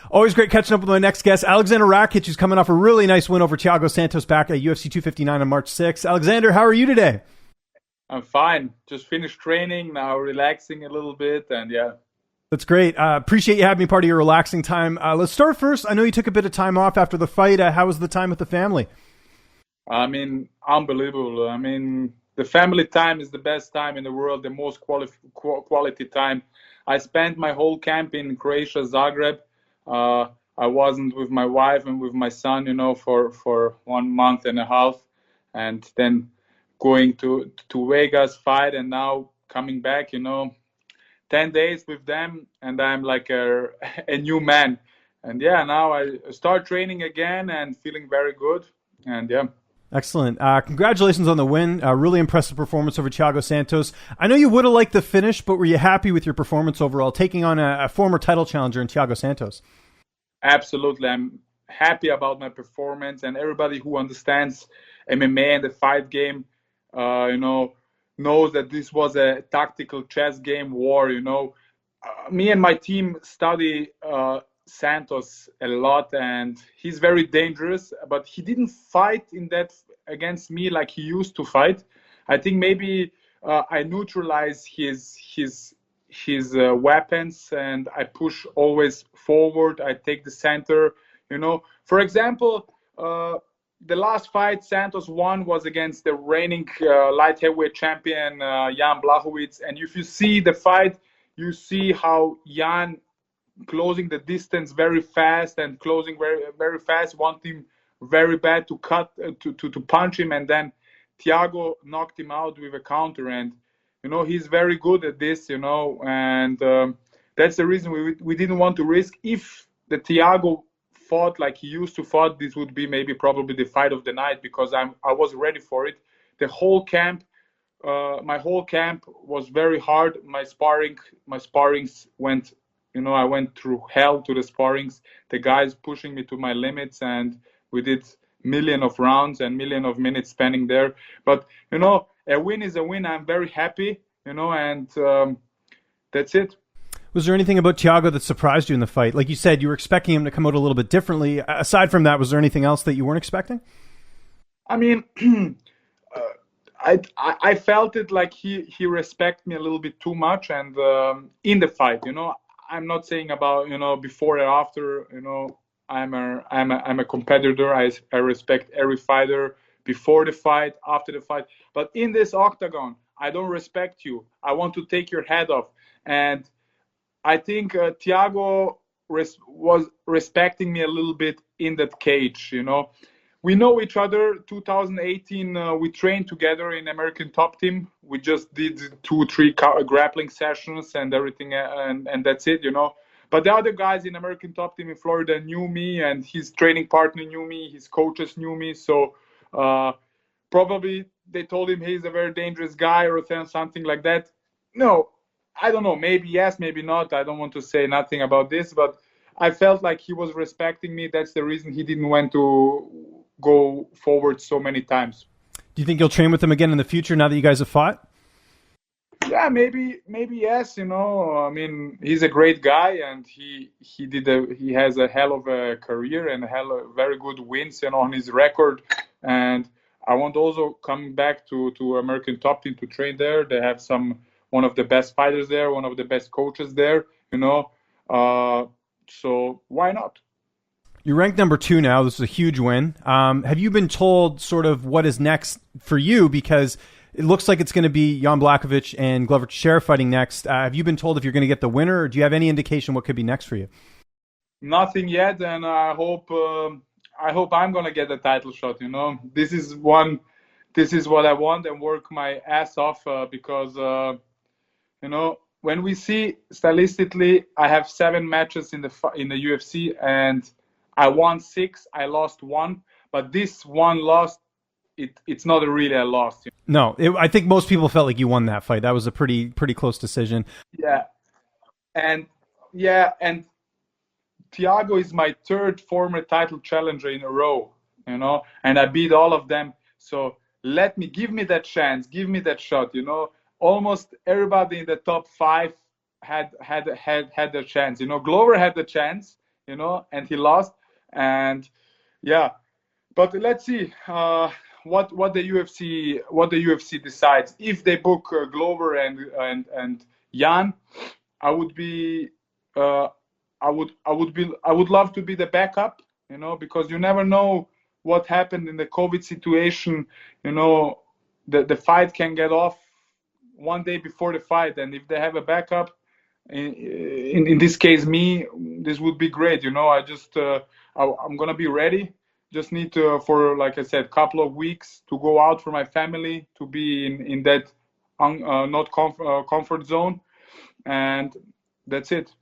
Always great catching up with my next guest, Aleksandar Rakic, who's coming off a really nice win over Thiago Santos back at UFC 259 on March 6th. Aleksandar, how are you today? I'm fine. Just finished training, now relaxing a little bit, and yeah. That's great. Appreciate you having me part of your relaxing time. Let's start first. I know you took a bit of time off after the fight. How was the time with the family? I mean, unbelievable. I mean, the family time is the best time in the world, the most quality time. I spent my whole camp in Croatia, Zagreb. I wasn't with my wife and with my son, for 1 month and a half, and then going to Vegas fight, and now coming back, 10 days with them, and I'm like a new man. And yeah, now I start training again and feeling very good. And yeah. Excellent. Congratulations on the win. Really impressive performance over Thiago Santos. I know you would have liked the finish, but were you happy with your performance overall, taking on a former title challenger in Thiago Santos? Absolutely. I'm happy about my performance, and everybody who understands MMA and the fight game, knows that this was a tactical chess game war. Me and my team study Santos a lot, and he's very dangerous, but he didn't fight in that against me like he used to fight. I think maybe I neutralize his weapons, and I push always forward. I take the center. For example, the last fight Santos won was against the reigning light heavyweight champion Jan Blachowicz, and if you see the fight, you see how Jan closing the distance very fast and closing very, very fast, want him very bad to cut, to punch him, and then Thiago knocked him out with a counter. And he's very good at this, and that's the reason we didn't want to risk. If the Thiago fought like he used to fight, this would be maybe probably the fight of the night, because I was ready for it. The whole camp, my whole camp was very hard. My sparrings went, I went through hell to the sparrings. The guys pushing me to my limits, and we did million of rounds and million of minutes spending there. But a win is a win. I'm very happy, and that's it. Was there anything about Thiago that surprised you in the fight? Like you said, you were expecting him to come out a little bit differently. Aside from that, was there anything else that you weren't expecting? I mean, I felt it like he respected me a little bit too much, and in the fight, I'm not saying about before or after. I'm a competitor. I respect every fighter before the fight, after the fight. But in this octagon, I don't respect you. I want to take your head off. And I think Thiago was respecting me a little bit in that cage. We know each other. 2018, we trained together in American Top Team. We just did 2-3 grappling sessions and everything, and that's it, But the other guys in American Top Team in Florida knew me, and his training partner knew me, his coaches knew me. So probably they told him he's a very dangerous guy or something like that. No, I don't know. Maybe yes, maybe not. I don't want to say nothing about this, but I felt like he was respecting me. That's the reason he didn't want to go forward so many times. Do you think you'll train with him again in the future now that you guys have fought? Yeah, maybe yes. I mean, he's a great guy, and he has a hell of a career and very good wins on his record. And I want also coming back to American Top Team to train there. They have one of the best fighters there, one of the best coaches there. So why not? You're ranked number 2 now. This is a huge win. Have you been told sort of what is next for you? Because it looks like it's going to be Jan Blachowicz and Glover Teixeira fighting next. Have you been told if you're going to get the winner, or do you have any indication what could be next for you? Nothing yet, and I hope I'm going to get a title shot. This is what I want, and work my ass off because when we see stylistically, I have 7 matches in the UFC, and I won 6, I lost 1, but this one loss, it's not really a loss. No, I think most people felt like you won that fight. That was a pretty close decision. Yeah, and Thiago is my 3rd former title challenger in a row, and I beat all of them. So give me that chance, give me that shot. Almost everybody in the top 5 had the chance. Glover had the chance. and he lost. And yeah, but let's see what the UFC decides. If they book Glover and Jan, I would be I would love to be the backup, because you never know what happened in the COVID situation. The fight can get off one day before the fight, and if they have a backup, in this case me, this would be great. I'm gonna be ready. Just need to, for, like I said, couple of weeks to go out for my family, to be in that not comfort zone, and that's it.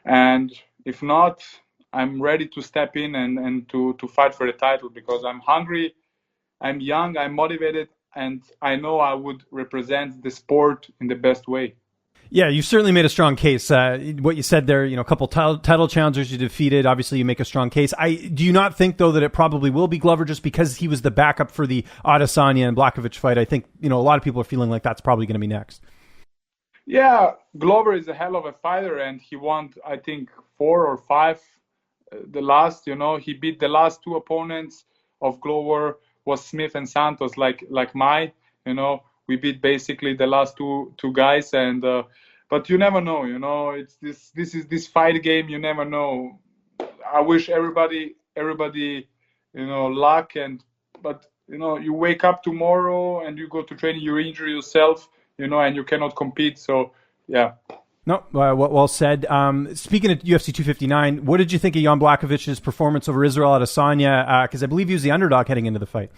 And if not, I'm ready to step in and to fight for the title, because I'm hungry, I'm young, I'm motivated, and I know I would represent the sport in the best way. Yeah, you certainly made a strong case. What you said there, a couple title challengers you defeated. Obviously, you make a strong case. Do you not think, though, that it probably will be Glover just because he was the backup for the Adesanya and Blachowicz fight? I think, a lot of people are feeling like that's probably going to be next. Yeah, Glover is a hell of a fighter, and he won, I think, 4 or 5. The last, he beat the last 2 opponents of Glover was Smith and Santos, like we beat basically the last two guys, and but you never know, it's this fight game, you never know. I wish everybody luck, but you wake up tomorrow and you go to training, you injure yourself, and you cannot compete. So yeah. No, well said. Speaking of UFC 259, what did you think of Jan Blachowicz' performance over Israel Adesanya? Because I believe he was the underdog heading into the fight.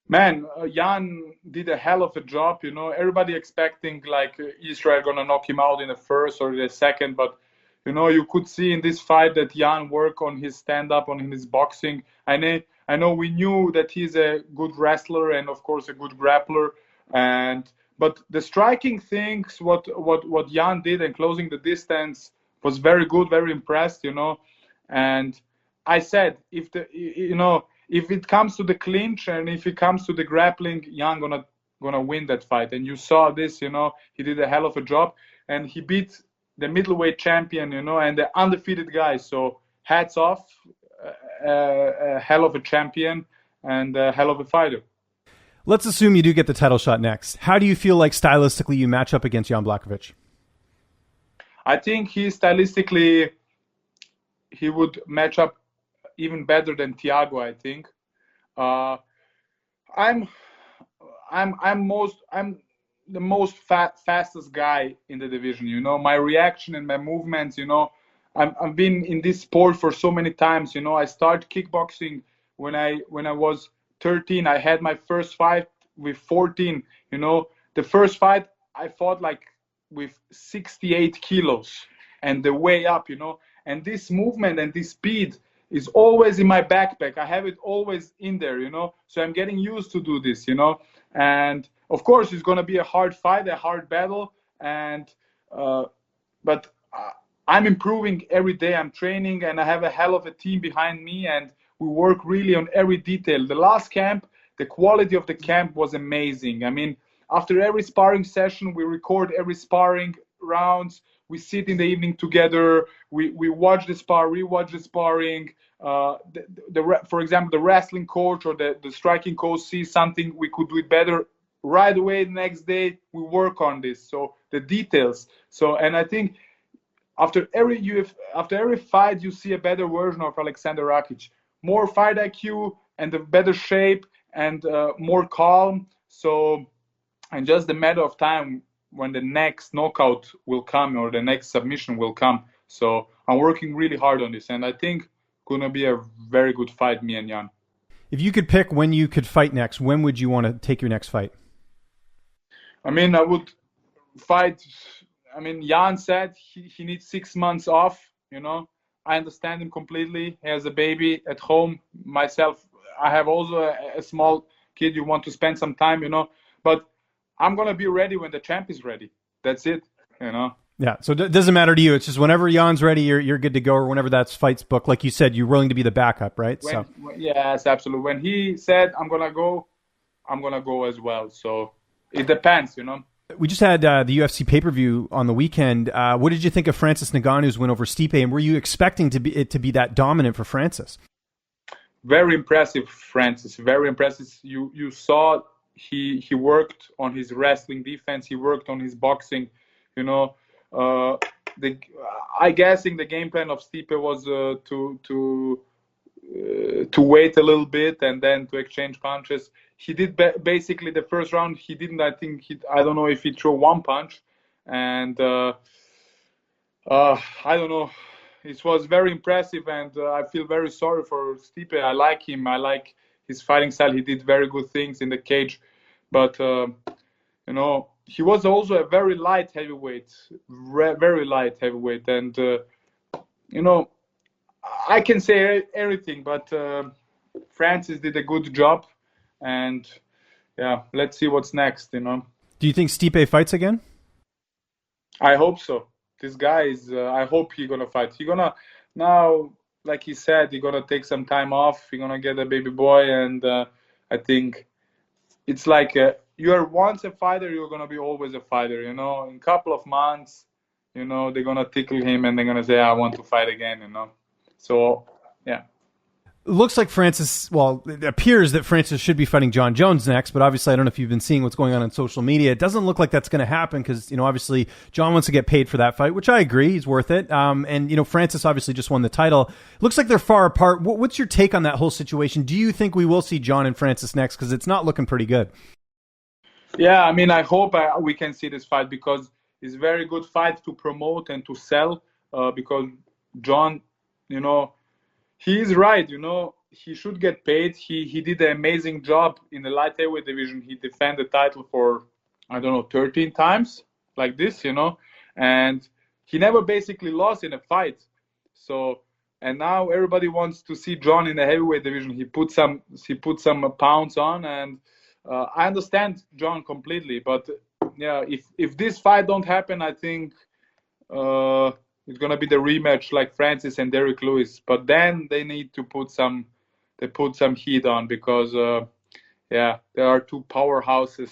Man, Jan did a hell of a job. Everybody expecting like Israel gonna knock him out in the first or the second, but you could see in this fight that Jan worked on his stand-up, on his boxing. I know we knew that he's a good wrestler and of course a good grappler, but the striking things, what Jan did and closing the distance was very good, very impressed, And I said, if it comes to the clinch and if it comes to the grappling, Jan gonna win that fight. And you saw this, he did a hell of a job, and he beat the middleweight champion, and the undefeated guy. So hats off, a hell of a champion and a hell of a fighter. Let's assume you do get the title shot next. How do you feel like stylistically you match up against Jan Blachowicz? I think he would match up even better than Thiago. I think I'm the most fastest guy in the division. My reaction and my movements. I've been in this sport for so many times. I started kickboxing when I was 13. I had my first fight with 14. The first fight I fought like with 68 kilos and the way up. And this movement and this speed is always in my backpack. I have it always in there, so I'm getting used to do this, and of course it's going to be a hard fight, a hard battle, and but I'm improving every day. I'm training and I have a hell of a team behind me, and we work really on every detail. The last camp, the quality of the camp was amazing. I mean, after every sparring session, we record every sparring rounds. We sit in the evening together. We watch the spar, rewatch the sparring. For example, the wrestling coach or the striking coach sees something we could do it better. Right away, the next day, we work on this. So the details. And I think after every fight, you see a better version of Aleksandar Rakic. More fight IQ and a better shape and more calm. So, and just a matter of time when the next knockout will come or the next submission will come. So I'm working really hard on this, and I think gonna be a very good fight, me and Jan. If you could pick when you could fight next, when would you want to take your next fight? I would fight. Jan said he needs 6 months off. I understand him completely. He has a baby at home. Myself, I have also a small kid. You want to spend some time, but I'm going to be ready when the champ is ready. That's it, Yeah, so it doesn't matter to you. It's just whenever Jan's ready, you're good to go, or whenever that fight's booked. Like you said, you're willing to be the backup, right? Yes, absolutely. When he said, I'm going to go as well. So it depends, We just had the UFC pay-per-view on the weekend. What did you think of Francis Ngannou's win over Stipe, and were you expecting it to be that dominant for Francis? Very impressive, Francis. Very impressive. You saw he worked on his wrestling defense. He worked on his boxing. I guessing the game plan of Stipe was to wait a little bit and then to exchange punches. He did basically the first round. He didn't. I don't know if he threw one punch, and I don't know. It was very impressive, and I feel very sorry for Stipe. I like him. I like his fighting style. He did very good things in the cage, but he was also a very light heavyweight, very light heavyweight, and I can say everything, but Francis did a good job, and yeah, let's see what's next. Do you think Stipe fights again? I hope so. This guy is. I hope he's gonna fight. He's gonna now, like he said, he's gonna take some time off. He's gonna get a baby boy, and I think it's like you're once a fighter, you're gonna be always a fighter. In a couple of months, they're gonna tickle him, and they're gonna say, "I want to fight again." So yeah. It looks like it appears that Francis should be fighting Jon Jones next, but obviously I don't know if you've been seeing what's going on social media. It doesn't look like that's going to happen because, obviously Jon wants to get paid for that fight, which I agree. He's worth it. And Francis obviously just won the title. Looks like they're far apart. What's your take on that whole situation? Do you think we will see Jon and Francis next? Because it's not looking pretty good. Yeah, I hope we can see this fight because it's a very good fight to promote and to sell because Jon, he is right, he should get paid. He did an amazing job in the light heavyweight division. He defended the title for, 13 times like this, and he never basically lost in a fight. So, and now everybody wants to see Jon in the heavyweight division. He put some pounds on, and I understand Jon completely. But yeah, if this fight don't happen, I think it's gonna be the rematch like Francis and Derrick Lewis. But then they need to put some heat on because there are two powerhouses.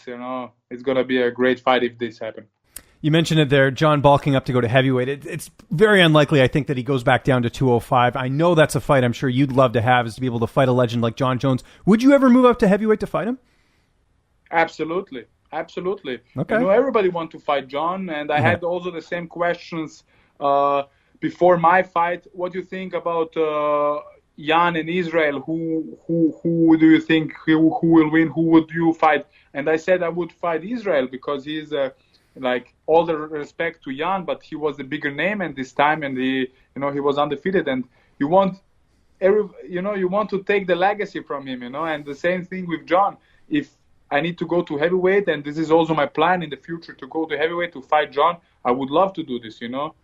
It's gonna be a great fight if this happens. You mentioned it there, Jon bulking up to go to heavyweight. It's very unlikely, I think, that he goes back down to 205. I know that's a fight I'm sure you'd love to have, is to be able to fight a legend like Jon Jones. Would you ever move up to heavyweight to fight him? Absolutely. Okay. Everybody wants to fight Jon, and I had also the same questions before my fight. What do you think about Jan and Israel? Who do you think who will win? Who would you fight? And I said I would fight Israel because he's like all the respect to Jan, but he was the bigger name and this time, and he was undefeated, and you want to take the legacy from him, and the same thing with Jon. If I need to go to heavyweight, and this is also my plan in the future to go to heavyweight to fight Jon, I would love to do this,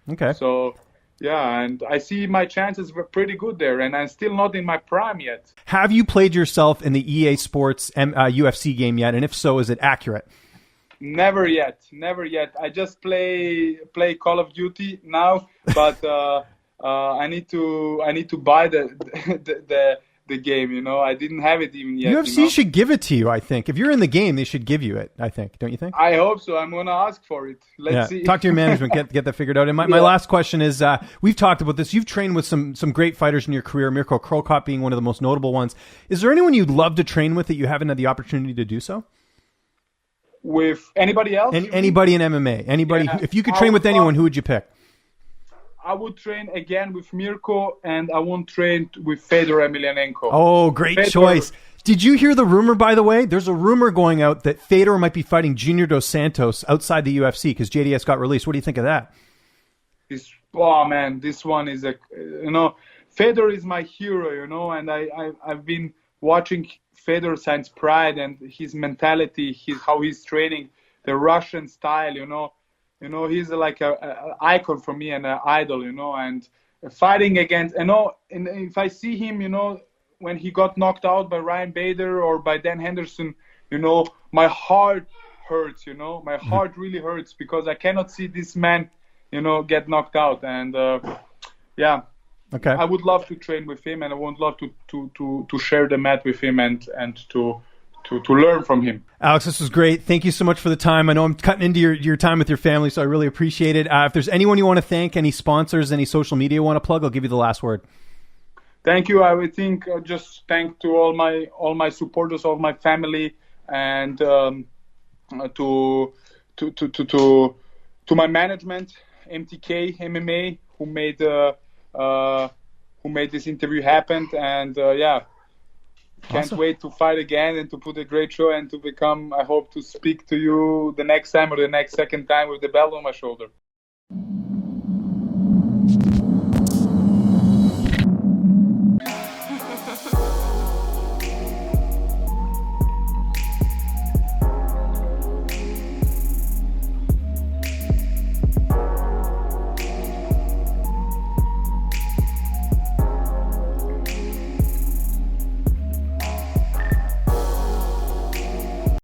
Okay. So, yeah, and I see my chances were pretty good there, and I'm still not in my prime yet. Have you played yourself in the EA Sports UFC game yet? And if so, is it accurate? Never yet. I just play Call of Duty now, but I need to buy the game. I didn't have it even yet. UFC should give it to you, I think. If you're in the game, they should give you it, I think. Don't you think? I hope so. I'm going to ask for it. Let's see. Talk to your management, get that figured out. And my last question is, we've talked about this. You've trained with some great fighters in your career, Mirko Cro Cop being one of the most notable ones. Is there anyone you'd love to train with that you haven't had the opportunity to do so? With anybody else? Anybody in MMA. Anybody. Yeah. If you could train with anyone, who would you pick? I would train again with Mirko, and I won't train with Fedor Emelianenko. Oh, great choice. Did you hear the rumor, by the way? There's a rumor going out that Fedor might be fighting Junior Dos Santos outside the UFC because JDS got released. What do you think of that? This one is Fedor is my hero, and I've been watching Fedor since Pride and his mentality, how he's training, the Russian style, he's like an icon for me and an idol, and fighting against, and if I see him, when he got knocked out by Ryan Bader or by Dan Henderson, my heart hurts, my heart really hurts because I cannot see this man, get knocked out. And okay. I would love to train with him, and I would love to share the mat with him and to to learn from him. Alex, this was great. Thank you so much for the time. I know I'm cutting into your time with your family, so I really appreciate it. If there's anyone you want to thank, any sponsors, any social media you want to plug, I'll give you the last word. Thank you. I would think just thank to all my supporters, all my family, and to my management, MTK MMA, who made this interview happen. And can't Awesome. wait to fight again and to put a great show and to become. I hope to speak to you the next time or the next second time with the belt on my shoulder.